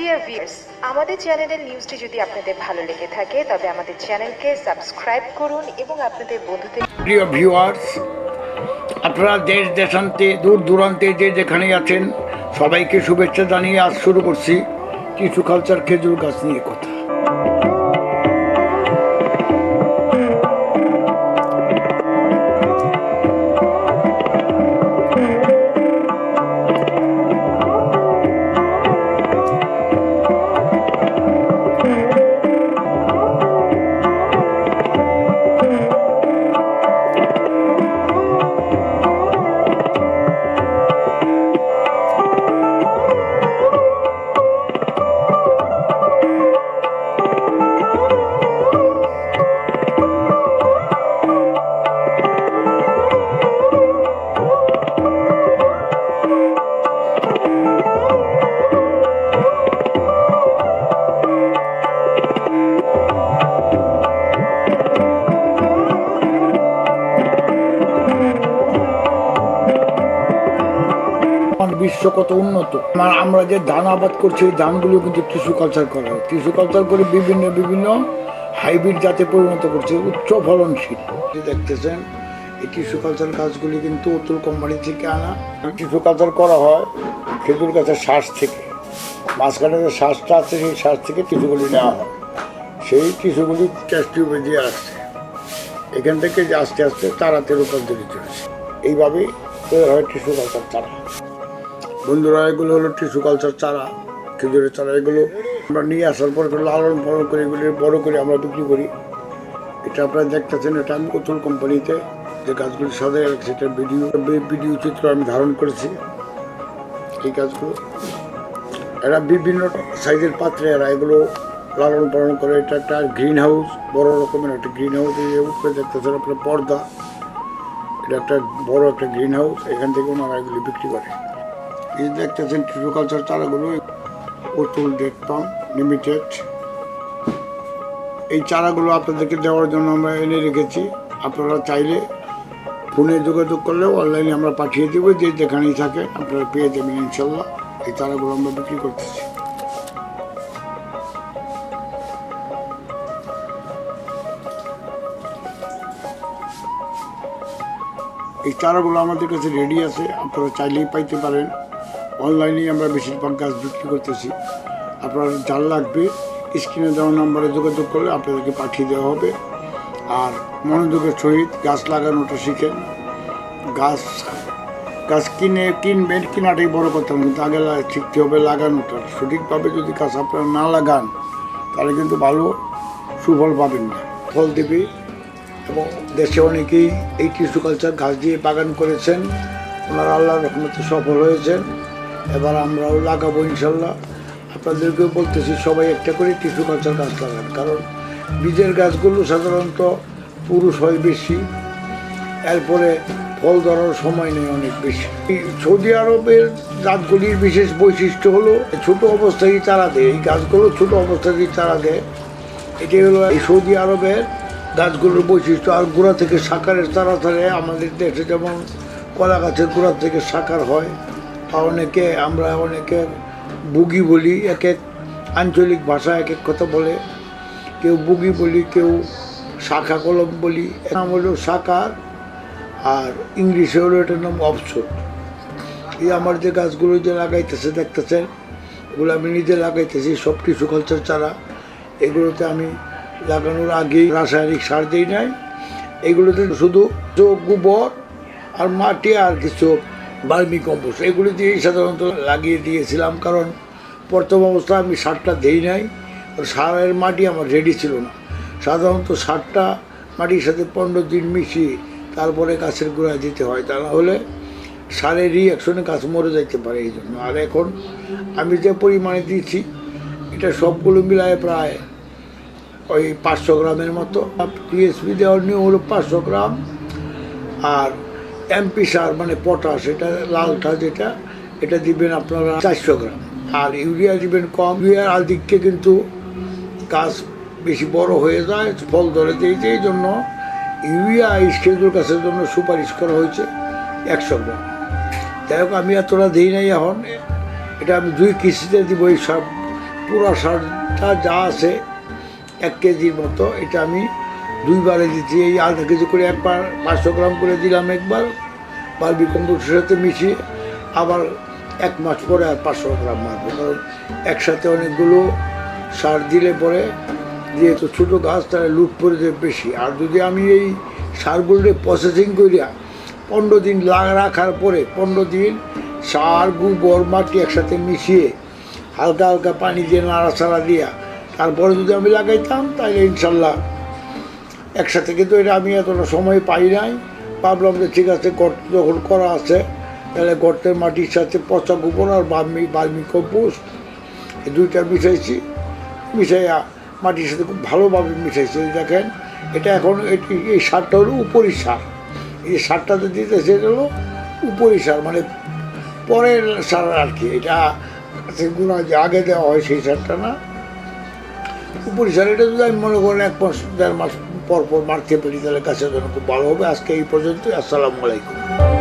Dear viewers, আমাদের চ্যানেলের নিউজটি যদি আপনাদের ভালো লেগে থাকে তবে আমাদের চ্যানেলকে সাবস্ক্রাইব করুন এবং আপনাদের বন্ধুদের। প্রিয় ভিউয়ার্স, আপনারা দেশ দেশান্তে দূর দূরান্তে যে যেখানেই আছেন সবাইকে শুভেচ্ছা জানিয়ে আজ শুরু করছি টিস্যু কালচার খেজুর গাছ নিয়ে কথা। বিশ্ব কত উন্নত, আমরা যে ধান আবাদ করছি এই ধানগুলো কিন্তু টিস্যু কালচার করা হয়। টিস্যু কালচার করে বিভিন্ন বিভিন্ন হাইব্রিড জাতে পরিণত করছে, উচ্চ ফলনশীল। দেখতেছেন এই টিস্যু কালচার গাছগুলি কিন্তু অতুল কোম্পানি থেকে আনা। টিস্যু কালচার করা হয় খেজুর গাছের শ্বাস থেকে, মাঝখানে যে শ্বাসটা আছে সেই শ্বাস থেকে টিস্যুগুলি নেওয়া হয়। সেই টিস্যুগুলি টেস্ট টিউবে দিয়ে আসছে, এখান থেকে যে আস্তে আস্তে চারাতে রূপান্তরিত হয়েছে। এইভাবেই তৈরি হয় টিস্যু কালচার চারা। বন্ধুরা, এগুলো হলো টিস্যু কালচার চারা, খেজুরের চারা। এগুলো আমরা নিয়ে আসার পর লালন পালন করে এগুলি বড় করে আমরা বিক্রি করি। এটা আপনারা দেখতেছেন, এটা আমি অতুল কোম্পানিতে যে গাছগুলি সাজায় রাখছি সেটা ভিডিও চিত্র আমি ধারণ করেছি। এই গাছগুলো এরা বিভিন্ন সাইজের পাত্রে এরা এগুলো লালন পালন করে। এটা একটা গ্রিন হাউস, বড় রকমের একটা গ্রিন হাউস। এই উপরে দেখতেছেন আপনার পর্দা, এটা একটা বড় একটা গ্রিন হাউস। এখান থেকে ওনারা এগুলি বিক্রি করে। এই দেখতেছেন টিস্যু কালচার চারাগুলো অতুল ডেট পাম লিমিটেড। এই চারাগুলো আপনাদেরকে দেওয়ার জন্য আমরা এনে রেখেছি। আপনারা চাইলে ফোনে যোগাযোগ করলেও অনলাইনে আমরা পাঠিয়ে দেবো, যে যেখানেই থাকে আপনারা পেয়ে যাবেন ইনশাল্লাহ। এই চারাগুলো আমরা বিক্রি করতেছি। এই চারাগুলো আমাদের কাছে রেডি আছে, আপনারা চাইলেই পাইতে পারেন। অনলাইনেই আমরা বেশিরভাগ গাছ বিক্রি করতেছি। আপনার যার লাগবে স্ক্রিনে দেওয়া নাম্বারে যোগাযোগ করলে আপনাদেরকে পাঠিয়ে দেওয়া হবে। আর মনোযোগের সহিত গাছ লাগানোটা শিখেন। গাছ কিনবেন, কেনাটাই বড় কথা, কিন্তু আগে শিখতে হবে লাগানোটা। সঠিকভাবে যদি গাছ আপনারা না লাগান তাহলে কিন্তু ভালো সুফল পাবেন না, ফল দেবে। এবং দেশে অনেকেই এই টিস্যু কালচার গাছ দিয়ে বাগান করেছেন, ওনারা আল্লাহর রহমতে সফল হয়েছেন। এবার আমরাও লাগাবো ইনশাল্লাহ। আপনাদেরকেও বলতেছি সবাই একটা করে টিস্যু কালচার গাছ লাগান, কারণ বীজের গাছগুলো সাধারণত পুরুষ হয় বেশি, এরপরে ফল ধরার সময় নেই অনেক বেশি। সৌদি আরবের গাছগুলির বিশেষ বৈশিষ্ট্য হলো ছোট অবস্থায় চারা দেয়। এই গাছগুলো ছোট অবস্থাতেই চারা দেয়, এটাই হলো এই সৌদি আরবের গাছগুলোর বৈশিষ্ট্য। আর গোড়া থেকে সাকারের চারা ধরে আমাদের দেশে যেমন কলা গাছের গোড়া থেকে সাকার হয়, আমরা অনেকে বুগি বলি, এক এক আঞ্চলিক ভাষা এক এক কথা বলে। কেউ বুগি বলি, কেউ শাখা কলম বলি। নাম হলো সাকার, আর ইংলিশে হলো এটার নাম অফসোট। এই আমার যে গাছগুলো যে লাগাইতেছে দেখতেছেন, এগুলো আমি নিজে লাগাইতেছি সব টিস্যু কালচার চারা। এগুলোতে আমি লাগানোর আগেই রাসায়নিক সার দিই নাই। এগুলোতে শুধু গোবর আর মাটি আর কিছু ভার্মি কম্পোস্ট এগুলি দিয়েই সাধারণত লাগিয়ে দিয়েছিলাম, কারণ প্রথম অবস্থায় আমি সারটা দিই নাই। সারের মাটি আমার রেডি ছিল না। সাধারণত সারটা মাটির সাথে 15 দিন মিশিয়ে তারপরে গাছের গোড়ায় দিতে হয়, তা না হলে সারের রিঅ্যাকশনে গাছ মরে যাইতে পারে। এই জন্য আর এখন আমি যে পরিমাণে দিচ্ছি এটা সবগুলো মিলায় প্রায় ওই 500 গ্রামের মতো। টিএসপি দেওয়ার নিয়ম হলো 500 গ্রাম। আর এমপি সার মানে পটাশ, এটা লালটা যেটা, এটা দিবেন আপনারা 400 গ্রাম। আর ইউরিয়া দিবেন কম। ইউরিয়ার আদিককে কিন্তু গাছ বেশি বড় হয়ে যায়, ফল ধরে দিয়েছে। এই জন্য ইউরিয়া এই খেজুর গাছের জন্য সুপারিশ করা হয়েছে 100 গ্রাম। যাই হোক, আমি এতটা দিই নাই এখন, এটা আমি 2 কিস্তিতে দিব। এই সব পুরা সারটা যা আছে 1 কেজির মতো, এটা আমি 2 বারে দিচ্ছি। এই আধা কেজি করে একবার 500 গ্রাম করে দিলাম একবার বার্মি কম্পোস্টের সাথে মিশিয়ে, আবার 1 মাস পরে আর 500 গ্রাম মারবো, কারণ একসাথে অনেকগুলো সার দিলে পরে যেহেতু ছোটো গাছ তারা লুট পড়ে যায় বেশি। আর যদি আমি এই সারগুলো প্রসেসিং করিয়া 15 দিন রাখার পরে 15 দিন সার গোবর মাটি একসাথে মিশিয়ে হালকা হালকা পানি দিয়ে নাড়াচাড়া দিয়া তারপরে যদি আমি লাগাইতাম তাহলে ইনশাল্লাহ একসাথে, কিন্তু এটা আমি এতটা সময় পাই নাই। ভাবলাম যে ঠিক আছে, গর্ত যখন করা আছে তাহলে গর্তের মাটির সাথে পচা গোবর আর বার্মি কম্পোস্ট এই 2টা মিশাইছি, মিশাইয়া মাটির সাথে খুব ভালোভাবে মিশাইছি। দেখেন এটা এখন এই সারটা হলো উপরি সার, এই যে সারটাতে দিতেছে এটা হলো উপরি সার, মানে পরের সার আর কি। এটা সেগুলো যে আগে দেওয়া হয় সেই সারটা না, উপরি সার। এটা যদি আমি মনে করেন 1 মাস 1.5 মাস পর পর মারতে পারি তাহলে গাছের জন্য খুব ভালো হবে। আজকে এই পর্যন্তই। আসসালামু আলাইকুম।